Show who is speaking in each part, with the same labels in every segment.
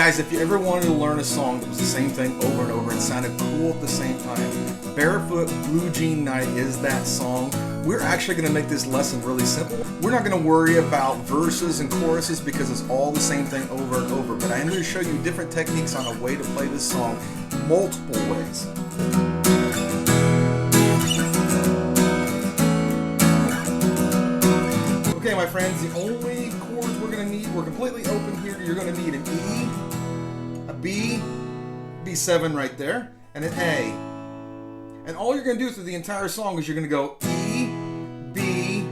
Speaker 1: Guys, if you ever wanted to learn a song that was the same thing over and over and sounded cool at the same time, Barefoot Blue Jean Night is that song. We're actually going to make this lesson really simple. We're not going to worry about verses and choruses because it's all the same thing over and over, but I am going to show you different techniques on a way to play this song multiple ways. Okay, my friends, the only chords we're going to need, we're completely open here. You're going to need an E, a B, B7 right there, and an A. And all you're going to do through the entire song is you're going to go E, B,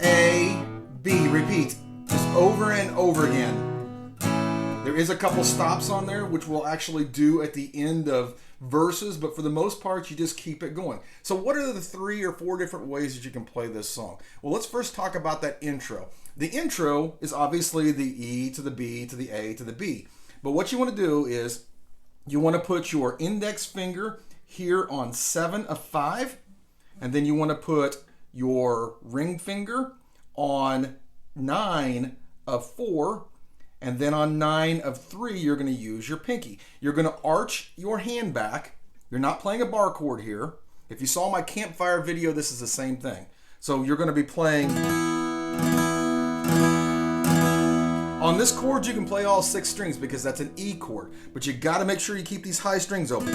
Speaker 1: A, B. Repeat, just over and over again. There is a couple stops on there, which we'll actually do at the end of verses, but for the most part, you just keep it going. So what are the 3 or 4 different ways that you can play this song? Well, let's first talk about that intro. The intro is obviously the E to the B to the A to the B. But what you want to do is you want to put your index finger here on 7 of 5, and then you want to put your ring finger on 9 of 4, and then on 9 of 3, you're going to use your pinky. You're going to arch your hand back. You're not playing a bar chord here. If you saw my campfire video, this is the same thing. So you're going to be playing. On this chord, you can play all 6 strings because that's an E chord, but you got to make sure you keep these high strings open.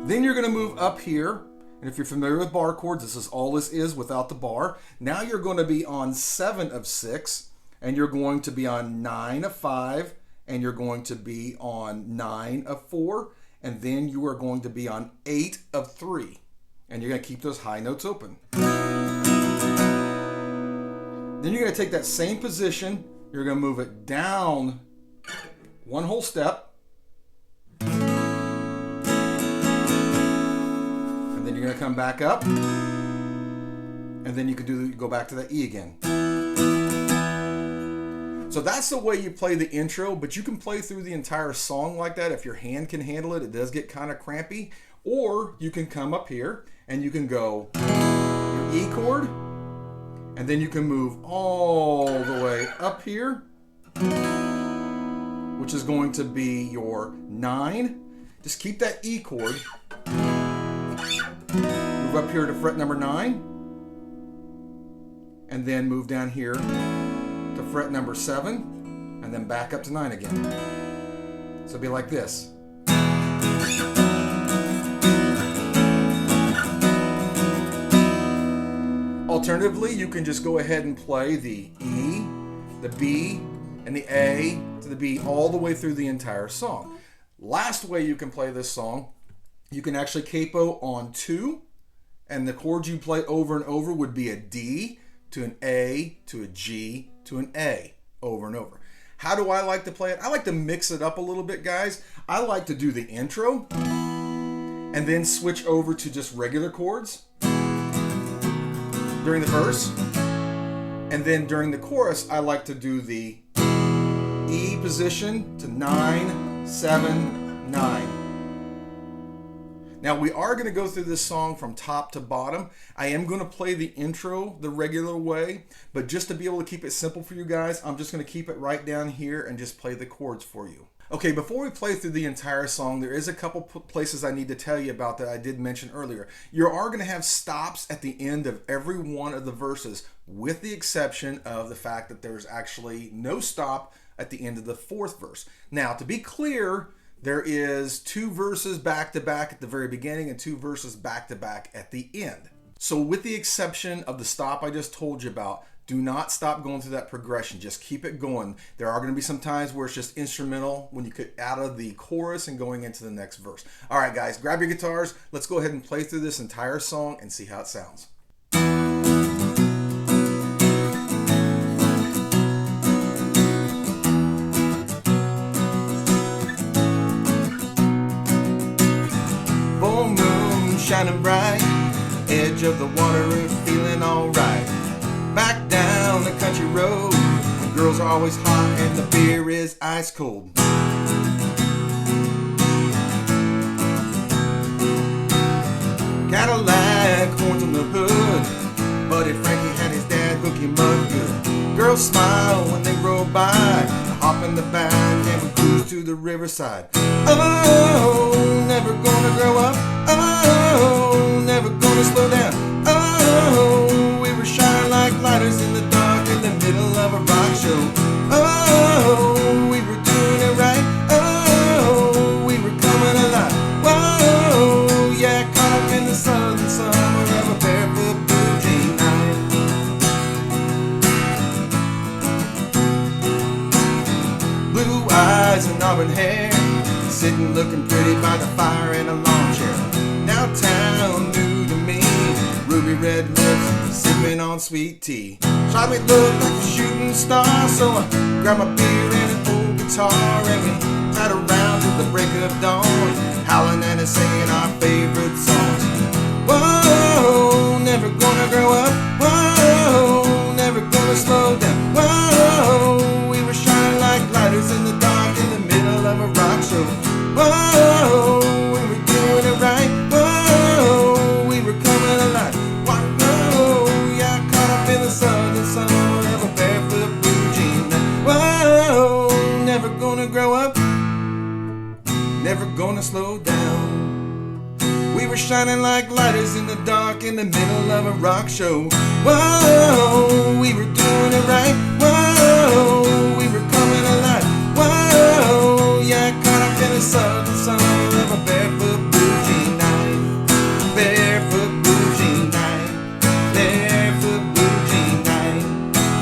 Speaker 1: Then you're going to move up here, and if you're familiar with bar chords, this is all this is without the bar. Now you're going to be on 7 of 6, and you're going to be on 9 of 5, and you're going to be on 9 of 4, and then you are going to be on 8 of 3, and you're going to keep those high notes open. Then you're going to take that same position, you're going to move it down 1 whole step, and then you're going to come back up, and then you can go back to that E again. So that's the way you play the intro, but you can play through the entire song like that if your hand can handle it. It does get kind of crampy. Or you can come up here and you can go your E chord, and then you can move all the way up here, which is going to be your 9. Just keep that E chord. Move up here to fret number 9, and then move down here to fret number 7, and then back up to 9 again. So it'll be like this. Alternatively, you can just go ahead and play the E, the B, and the A to the B all the way through the entire song. Last way you can play this song, you can actually capo on 2, and the chords you play over and over would be a D to an A to a G to an A over and over. How do I like to play it? I like to mix it up a little bit, guys. I like to do the intro and then switch over to just regular chords during the verse. And then during the chorus, I like to do the E position to 9, 7, 9. Now we are going to go through this song from top to bottom. I am going to play the intro the regular way, but just to be able to keep it simple for you guys, I'm just going to keep it right down here and just play the chords for you. Okay, before we play through the entire song, there is a couple places I need to tell you about that I did mention earlier. You are going to have stops at the end of every one of the verses, with the exception of the fact that there's actually no stop at the end of the 4th verse. Now, to be clear, there is 2 verses back to back at the very beginning and 2 verses back to back at the end. So with the exception of the stop I just told you about, do not stop going through that progression. Just keep it going. There are going to be some times where it's just instrumental when you get out of the chorus and going into the next verse. All right, guys, grab your guitars. Let's go ahead and play through this entire song and see how it sounds. Shining bright, edge of the water is feeling alright. Back down the country road, the girls are always hot and the beer is ice cold. Cadillac, horns on the hood, Buddy Frankie had his dad hook him up good. Girls smile when they roll by, hop in the back and we to the riverside. Oh, never gonna grow up. Oh, never gonna slow down. Oh, we were shining like lighters in the dark in the middle of a rock show. Oh, we were doing it right. Oh, we were coming alive. Whoa, yeah, caught up in the southern summer of a barefoot blue jean night. Blue eyes and auburn hair, sitting looking pretty by the fire in a lawn chair. Now town new to me, ruby red lips, sipping on sweet tea. Tried me look like a shooting star, so I grabbed my beer and an old guitar, and we sat around till the break of dawn, howling and singing our favorite songs. Whoa, never gonna grow up. Whoa, never gonna slow down. Whoa, we were shining like lighters in the dark in the middle of a rock show. Whoa, we were doing it right. Whoa, we were coming alive. Whoa, yeah, caught up in the southern summer of a barefoot blue jean night. Whoa, never gonna grow up, never gonna slow down. We were shining like lighters in the dark in the middle of a rock show. Whoa, we were doing it right. Whoa, we were coming alive. Whoa, yeah, caught up in the southern summer of a barefoot blue jean night. Barefoot blue jean night. Barefoot blue jean night.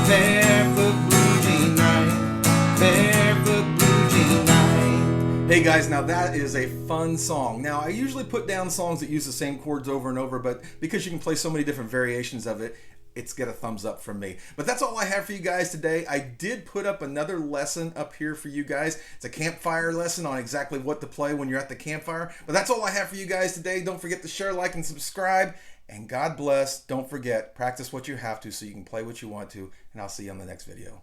Speaker 1: Barefoot blue jean night. Barefoot blue jean night. Hey guys, now that is a fun song. Now I usually put down songs that use the same chords over and over, but because you can play so many different variations of it, it's got a thumbs up from me. But that's all I have for you guys today. I did put up another lesson up here for you guys. It's a campfire lesson on exactly what to play when you're at the campfire. But that's all I have for you guys today. Don't forget to share, like, and subscribe. And God bless. Don't forget, practice what you have to so you can play what you want to. And I'll see you on the next video.